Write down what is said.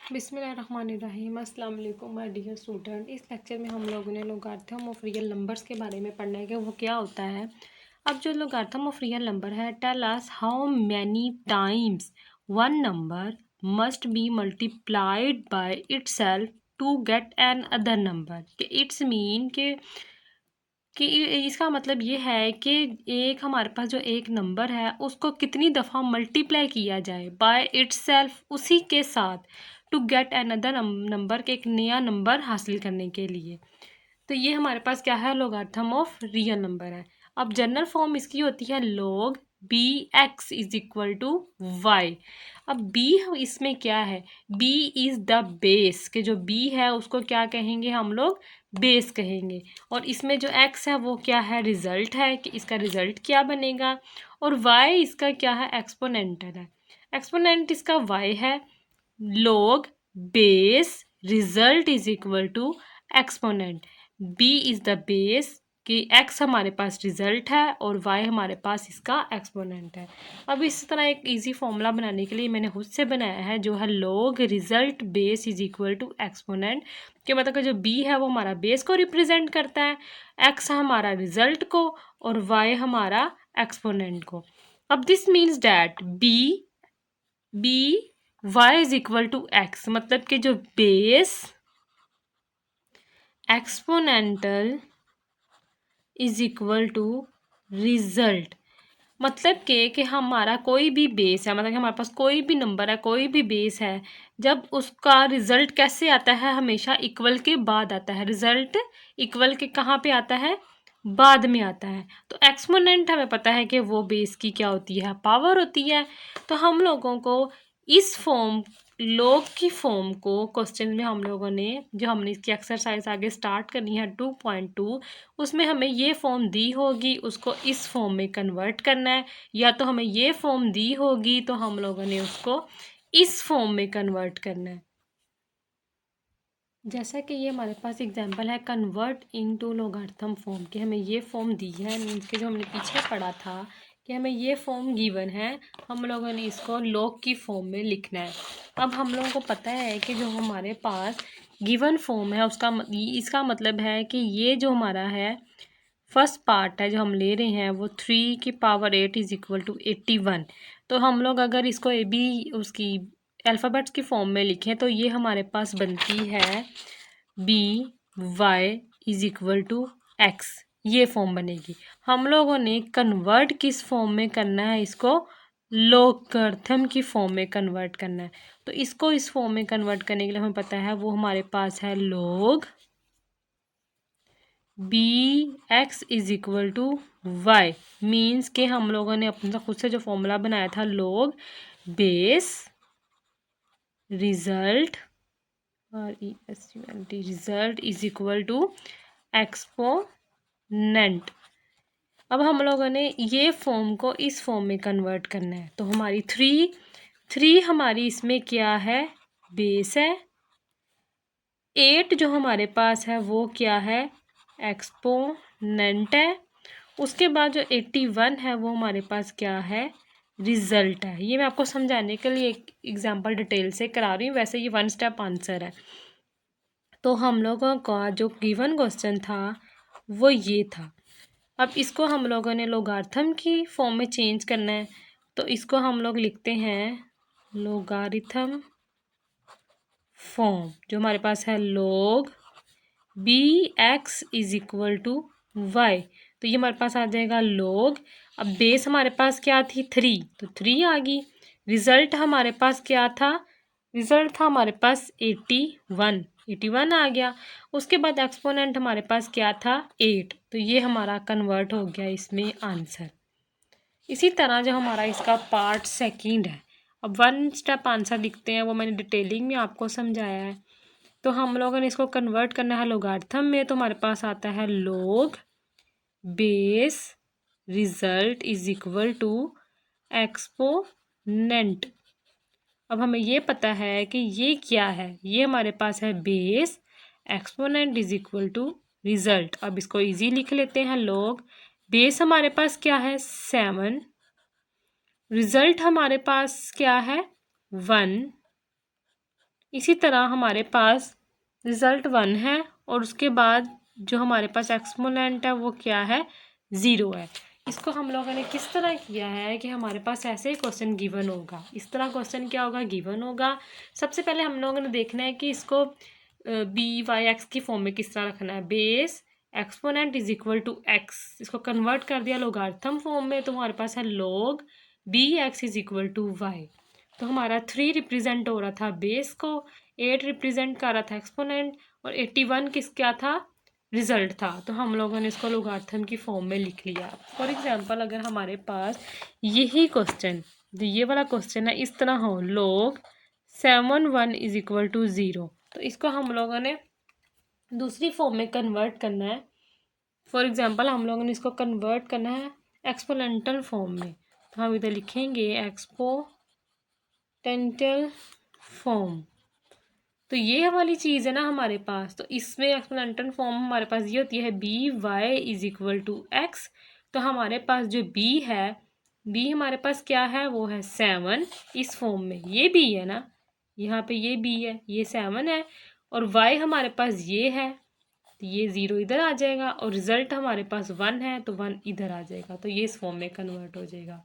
बिस्मिल्लाहिर्रहमानिर्रहीम। अस्सलाम वालेकुम माय डियर स्टूडेंट। इस लेक्चर में हम लोगों ने लोगारिथम ऑफ रियल नंबर्स के बारे में पढ़ना है कि वो क्या होता है। अब जो लोगारिथम ऑफ रियल नंबर है, tell us how many times one number must be multiplied by itself to get another number. It's mean कि इसका मतलब ये है कि एक हमारे पास जो एक नंबर है उसको कितनी दफ़ा मल्टीप्लाई किया जाए बाय इटसेल्फ, उसी के साथ, टू गेट अनदर नंबर के एक नया नंबर हासिल करने के लिए। तो ये हमारे पास क्या है, लोगारिथम ऑफ रियल नंबर है। अब जनरल फॉर्म इसकी होती है log bx is equal to Y. अब b इसमें क्या है, b इज़ द बेस, के जो b है उसको क्या कहेंगे हम लोग, बेस कहेंगे। और इसमें जो x है वो क्या है, रिजल्ट है, कि इसका रिजल्ट क्या बनेगा। और y इसका क्या है, एक्सपोनेंटल है। एक्सपोनेंट इसका y है। log base result is equal to exponent. b is the base, कि x हमारे पास रिजल्ट है और y हमारे पास इसका एक्सपोनेंट है। अब इस तरह एक इजी फॉर्मूला बनाने के लिए मैंने खुद से बनाया है, जो है log result base is equal to exponent. कि मतलब कि जो b है वो हमारा बेस को रिप्रेजेंट करता है, x हमारा रिजल्ट को और y हमारा एक्सपोनेंट को। अब this means that b y is equal to x, मतलब कि जो base exponential is equal to result. मतलब कि हमारा कोई भी बेस है, मतलब कि हमारे पास कोई भी नंबर है, कोई भी बेस है, जब उसका रिजल्ट कैसे आता है, हमेशा इक्वल के बाद आता है। रिजल्ट इक्वल के कहाँ पे आता है, बाद में आता है। तो एक्सपोनेंट हमें पता है कि वो बेस की क्या होती है, पावर होती है। तो हम लोगों को इस फॉर्म, log की फॉर्म को क्वेश्चन में हम लोगों ने, जो हमने इसकी एक्सरसाइज आगे स्टार्ट करनी है 2.2, उसमें हमें ये फॉर्म दी होगी, उसको इस फॉर्म में कन्वर्ट करना है। या तो हमें ये फॉर्म दी होगी तो हम लोगों ने उसको इस फॉर्म में कन्वर्ट करना है। जैसा कि ये हमारे पास एग्जांपल है, कन्वर्ट इनटू लोगारिथम फॉर्म, कि हमें ये फॉर्म दी है, मीन्स के जो हमने पीछे पढ़ा था कि हमें ये फॉर्म गिवन है, हम लोगों ने इसको log की फॉर्म में लिखना है। अब हम लोगों को पता है कि जो हमारे पास गिवन फॉर्म है उसका इसका मतलब है कि ये जो हमारा है फर्स्ट पार्ट है जो हम ले रहे हैं, वो 3 की पावर 8 इज इक्वल टू 81। तो हम लोग अगर इसको ए बी उसकी अल्फ़ाबेट्स की फॉर्म में लिखें तो ये हमारे पास बनती है by is equal to X, ये फॉर्म बनेगी। हम लोगों ने कन्वर्ट किस फॉर्म में करना है, इसको लोगारिथम की फॉर्म में कन्वर्ट करना है। तो इसको इस फॉर्म में कन्वर्ट करने के लिए हमें पता है वो हमारे पास है log bx is equal to Y. Means के हम लोगों ने अपना खुद से जो फॉर्मूला बनाया था, log base result result is equal to exponent. अब हम लोगों ने ये फॉर्म को इस फॉर्म में कन्वर्ट करना है। तो हमारी थ्री हमारी इसमें क्या है, बेस है। 8 जो हमारे पास है वो क्या है, एक्सपोनेंट है। उसके बाद जो 81 है वो हमारे पास क्या है, रिजल्ट है। ये मैं आपको समझाने के लिए एक एग्जांपल डिटेल से करा रही हूँ, वैसे ये 1 स्टेप आंसर है। तो हम लोगों का जो गिवन क्वेश्चन था वो ये था। अब इसको हम लोगों ने लोगारिथम की फॉर्म में चेंज करना है। तो इसको हम लोग लिखते हैं लोगारिथम फॉर्म, जो हमारे पास है log bx is equal to Y. तो ये हमारे पास आ जाएगा log, अब बेस हमारे पास क्या थी, 3, तो 3 आ गई। रिजल्ट हमारे पास क्या था, रिजल्ट था हमारे पास 81 आ गया। उसके बाद एक्सपोनेंट हमारे पास क्या था, 8, तो ये हमारा कन्वर्ट हो गया इसमें आंसर। इसी तरह जो हमारा इसका पार्ट सेकंड है, अब 1 स्टेप आंसर लिखते हैं, वो मैंने डिटेलिंग में आपको समझाया है। तो हम लोगों ने इसको कन्वर्ट करना है लोगारिथम में, तो हमारे पास आता है log base result is equal to exponent. अब हमें ये पता है कि ये क्या है, ये हमारे पास है base, exponent is equal to result. अब इसको इजी लिख लेते हैं, log बेस हमारे पास क्या है, 7, रिजल्ट हमारे पास क्या है, 1, इसी तरह हमारे पास रिज़ल्ट 1 है और उसके बाद जो हमारे पास एक्सपोनेंट है वो क्या है, 0 है। इसको हम लोगों ने किस तरह किया है कि हमारे पास ऐसे ही क्वेश्चन गिवन होगा। इस तरह क्वेश्चन क्या होगा, गिवन होगा। सबसे पहले हम लोगों ने देखना है कि इसको बी वाई एक्स की फॉर्म में किस तरह रखना है। Base exponent is equal to X, इसको कन्वर्ट कर दिया लोगार्थम फॉर्म में, तो हमारे पास है log B X is equal to Y. तो हमारा 3 रिप्रेजेंट हो रहा था बेस को, 8 रिप्रेजेंट कर रहा था एक्सपोनेंट, और 81 किस क्या था, रिजल्ट था। तो हम लोगों ने इसको लोगार्थम की फॉर्म में लिख लिया। फॉर एग्जांपल अगर हमारे पास यही क्वेश्चन, जो ये वाला क्वेश्चन है, इस तरह हो log 7 1 इज इक्वल टू 0, तो इसको हम लोगों ने दूसरी फॉर्म में कन्वर्ट करना है। फॉर एग्जांपल हम लोगों ने इसको कन्वर्ट करना है एक्सपोनेंटल फॉर्म में, तो हम इधर लिखेंगे एक्सपोनेंटल फॉर्म। तो ये वाली चीज़ है ना हमारे पास, तो इसमें एक्सपोनेंटल फॉर्म हमारे पास ये होती है B Y is equal to X. तो हमारे पास जो बी है, बी हमारे पास क्या है, वो है 7 इस फॉर्म में। ये बी है ना, यहाँ पे ये बी है, ये 7 है, और वाई हमारे पास ये है, तो ये 0 इधर आ जाएगा, और रिजल्ट हमारे पास 1 है तो 1 इधर आ जाएगा, तो ये इस फॉर्म में कन्वर्ट हो जाएगा।